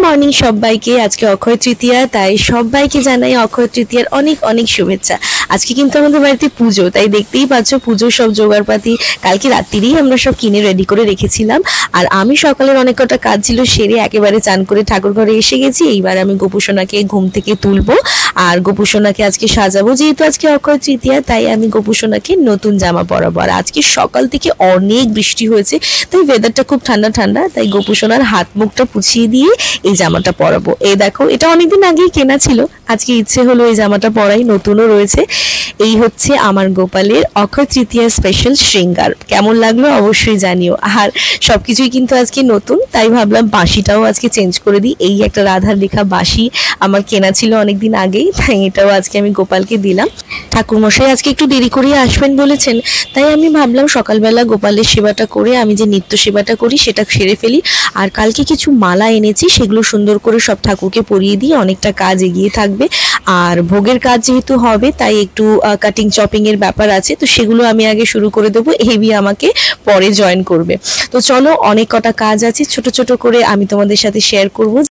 Morning সবাইকে। আজকে অক্ষয় তৃতীয়া, তাই সবাইকে জানাই অক্ষয় তৃতীয়ার অনেক অনেক শুভেচ্ছা। আজকে কিন্তু আমাদের বাড়িতে পুজো, তাই দেখতেই পাচ্ছ পুজোর সব জোগাড়পাতি কালকে রাত্রিরেই আমরা সব কিনে রেডি করে রেখেছিলাম। আর আমি সকালের অনেক কটা কাজ ছিল সেরে একেবারে চান করে ঠাকুর ঘরে এসে গেছি। এইবার আমি গোপুসোনাকে ঘুম থেকে তুলবো আর গোপুসোনাকে আজকে সাজাবো। যেহেতু আজকে অক্ষয় তৃতীয়া, তাই আমি গোপুসোনাকে নতুন জামা পরাবো। আর আজকে সকাল থেকে অনেক বৃষ্টি হয়েছে, তাই ওয়েদারটা খুব ঠান্ডা ঠান্ডা, তাই গোপুসোনার হাত মুখটা পুছিয়ে দিয়ে এই জামাটা পরাবো। এই দেখো, এটা অনেকদিন আগেই কেনা ছিল, আজকে ইচ্ছে হলো এই জামাটা পরাই, নতুনও রয়েছে। এই হচ্ছে আমার গোপালের অক্ষয় তৃতীয়া স্পেশাল শৃঙ্গার। কেমন লাগলো অবশ্যই জানিও। আর সবকিছুই কিন্তু আজকে নতুন, তাই ভাবলাম বাঁশিটাও আজকে চেঞ্জ করে দিই। এই একটা রাধার লেখা বাঁশি আমার কেনা ছিল অনেকদিন আগেই, তাই এটাও আজকে আমি গোপালকে দিলাম। ঠাকুরমশাই আজকে একটু দেরি করে আসবেন বলেছেন, তাই আমি ভাবলাম সকালবেলা গোপালের সেবাটা করে আমি যে নিত্য সেবাটা করি সেটা সেরে ফেলি। আর কালকে কিছু মালা এনেছি, সেগুলো সুন্দর করে সব ঠাকুরকে পরিয়ে দিয়ে অনেকটা কাজ এগিয়ে থাকবে। আর ভোগের কাজ যেহেতু হবে, তাই একটু কাটিং চপিং এর ব্যাপার আছে, তো সেগুলো আমি আগে শুরু করে দেবো, হেভি আমাকে পরে জয়েন করবে। তো চলো, অনেক কটা কাজ আছে, ছোট ছোট করে আমি তোমাদের সাথে শেয়ার করব।